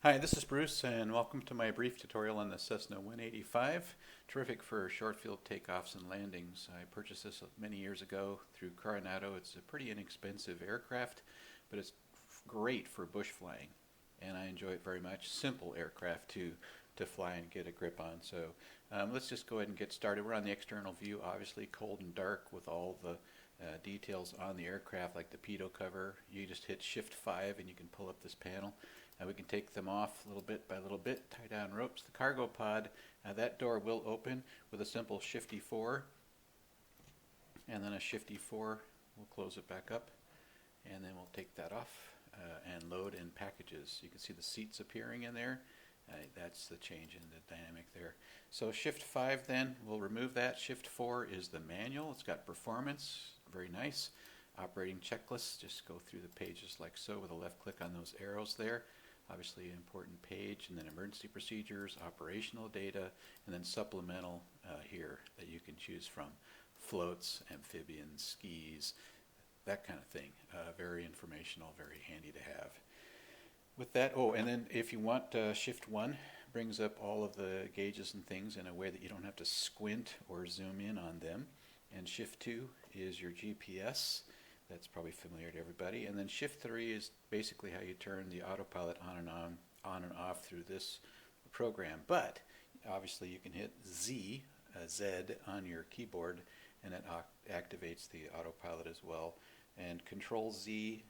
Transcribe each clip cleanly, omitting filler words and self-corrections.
Hi, this is Bruce, and welcome to my brief tutorial on the Cessna 185. Terrific for short field takeoffs and landings. I purchased this many years ago through Carenado. It's a pretty inexpensive aircraft, but it's great for bush flying, and I enjoy it very much. Simple aircraft to fly and get a grip on. So let's just go ahead and get started. We're on the external view, obviously cold and dark with all the details on the aircraft, like the pitot cover. You just hit Shift 5 and you can pull up this panel. We can take them off little bit by little bit, tie down ropes. The cargo pod, that door will open with a simple Shifty 4, and then a Shifty 4 will close it back up, and then we'll take that off and load in packages. You can see the seats appearing in there. That's the change in the dynamic there. So Shift 5 then, we'll remove that. Shift 4 is the manual. It's got performance, very nice. Operating checklists, just go through the pages like so with a left click on those arrows there. Obviously an important page, and then emergency procedures, operational data, and then supplemental here that you can choose from. Floats, amphibians, skis, that kind of thing. Very informational, very handy to have. With that, and then if you want, Shift 1 brings up all of the gauges and things in a way that you don't have to squint or zoom in on them. And Shift 2 is your GPS. That's probably familiar to everybody. And then Shift 3 is basically how you turn the autopilot on and off through this program. But obviously you can hit Z on your keyboard, and it activates the autopilot as well. And Control Z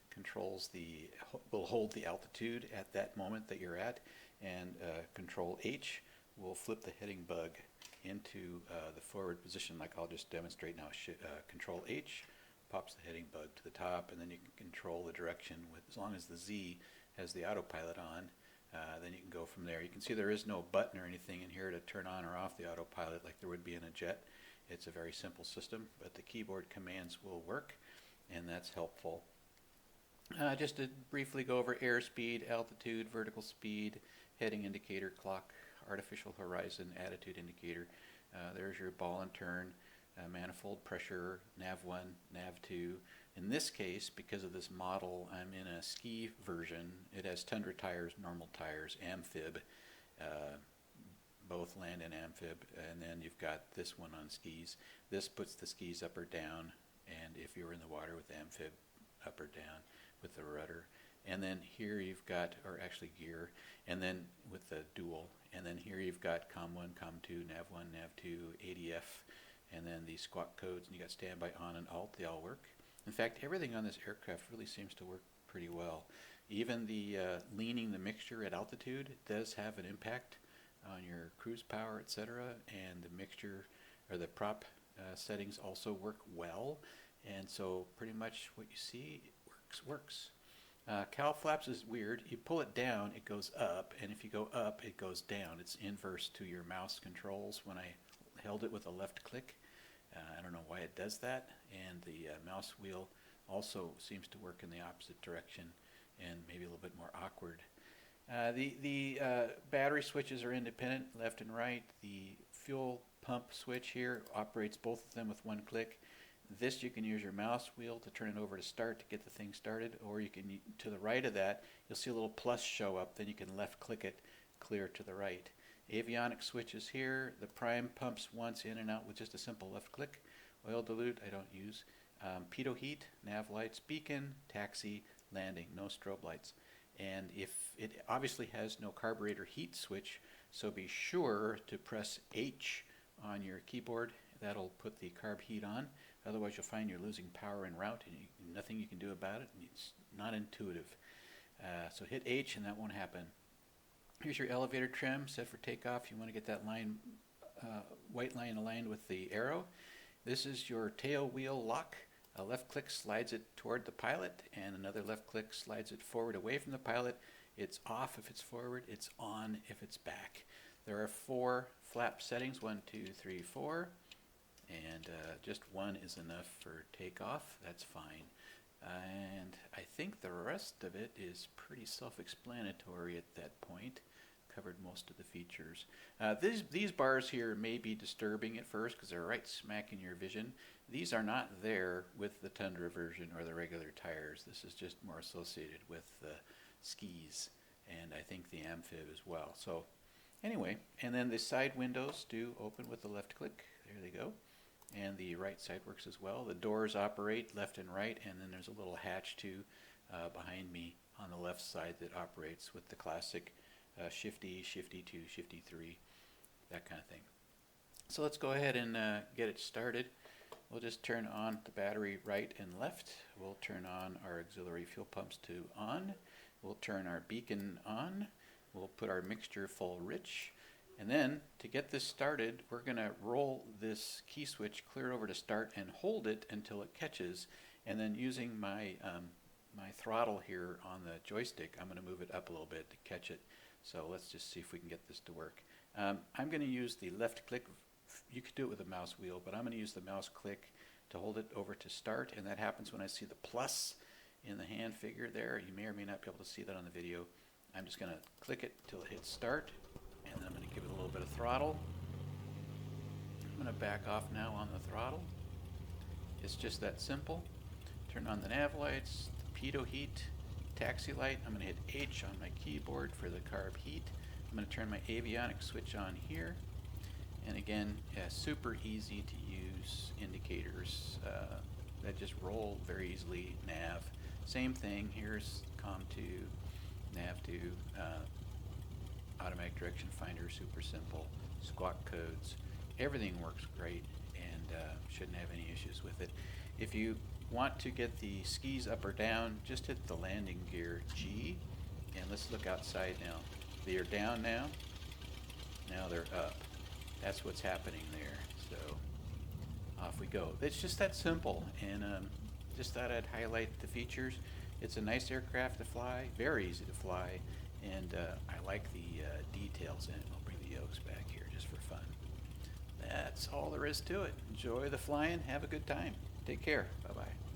will hold the altitude at that moment that you're at, and Control H will flip the heading bug into the forward position, like I'll just demonstrate now. Control H pops the heading bug to the top, and then you can control the direction with, as long as the Z has the autopilot on, then you can go from there. You can see there is no button or anything in here to turn on or off the autopilot like there would be in a jet. It's a very simple system, but the keyboard commands will work, and that's helpful. Just to briefly go over airspeed, altitude, vertical speed, heading indicator, clock, artificial horizon, attitude indicator. There's your ball and turn. Manifold pressure, nav1, nav2. In this case, because of this model, I'm in a ski version. It has Tundra tires, normal tires, amphib, both land and amphib, and then you've got this one on skis. This puts the skis up or down, and if you're in the water with amphib, up or down with the rudder. And then here you've got, or actually gear, and then with the dual, and then here you've got COM1, COM2, nav1, nav2, ADF, and then the squawk codes, and you got standby on and alt. They all work. In fact, everything on this aircraft really seems to work pretty well. Even the leaning the mixture at altitude does have an impact on your cruise power, etc. And the mixture or the prop settings also work well. And so pretty much what you see works. Cowl flaps is weird. You pull it down, it goes up, and if you go up, it goes down. It's inverse to your mouse controls. When I held it with a left click, I don't know why it does that, and the mouse wheel also seems to work in the opposite direction and maybe a little bit more awkward. The battery switches are independent, left and right. The fuel pump switch here operates both of them with one click. This, you can use your mouse wheel to turn it over to start to get the thing started, or you can, to the right of that, you'll see a little plus show up, then you can left click it, clear to the right. Avionics switches here. The prime pumps once in and out with just a simple left click. Oil dilute, I don't use. Pitot heat, nav lights, beacon, taxi, landing, no strobe lights. And if it obviously has no carburetor heat switch, so be sure to press H on your keyboard. That'll put the carb heat on. Otherwise you'll find you're losing power en route, and nothing you can do about it. It's not intuitive. So hit H and that won't happen. Here's your elevator trim set for takeoff. You want to get that line, white line aligned with the arrow. This is your tail wheel lock. A left click slides it toward the pilot, and another left click slides it forward away from the pilot. It's off if it's forward, it's on if it's back. There are 4 flap settings, 1, 2, 3, 4, and just 1 is enough for takeoff. That's fine. And I think the rest of it is pretty self-explanatory at that point. Covered most of the features. These bars here may be disturbing at first because they're right smack in your vision. These are not there with the Tundra version or the regular tires. This is just more associated with the skis, and I think the amphib as well. So anyway, and then the side windows do open with the left click. There they go. And the right side works as well. The doors operate left and right, and then there's a little hatch too behind me on the left side that operates with the classic Shift-E, Shift-E2, Shift-E3, that kind of thing. So let's go ahead and get it started. We'll just turn on the battery right and left. We'll turn on our auxiliary fuel pumps to on. We'll turn our beacon on. We'll put our mixture full rich. And then to get this started, we're going to roll this key switch clear over to start and hold it until it catches. And then using my my throttle here on the joystick, I'm going to move it up a little bit to catch it. So let's just see if we can get this to work. I'm going to use the left click. You could do it with a mouse wheel, but I'm going to use the mouse click to hold it over to start, and that happens when I see the plus in the hand figure there. You may or may not be able to see that on the video. I'm just going to click it until it hits start, and then I'm going to give it a little bit of throttle. I'm going to back off now on the throttle. It's just that simple. Turn on the nav lights, the pitot heat, taxi light. I'm going to hit H on my keyboard for the carb heat. I'm going to turn my avionics switch on here. And again, super easy to use indicators that just roll very easily. Nav, same thing. Here's COM2, NAV2, automatic direction finder, super simple. Squawk codes, everything works great, and shouldn't have any issues with it. If you want to get the skis up or down, just hit the landing gear G, and let's look outside now. They're down now. Now they're up. That's what's happening there. So off we go. It's just that simple, and just thought I'd highlight the features. It's a nice aircraft to fly, very easy to fly, and I like the details in it. I'll bring the yokes back here just for fun. That's all there is to it. Enjoy the flying. Have a good time. Take care. Bye-bye.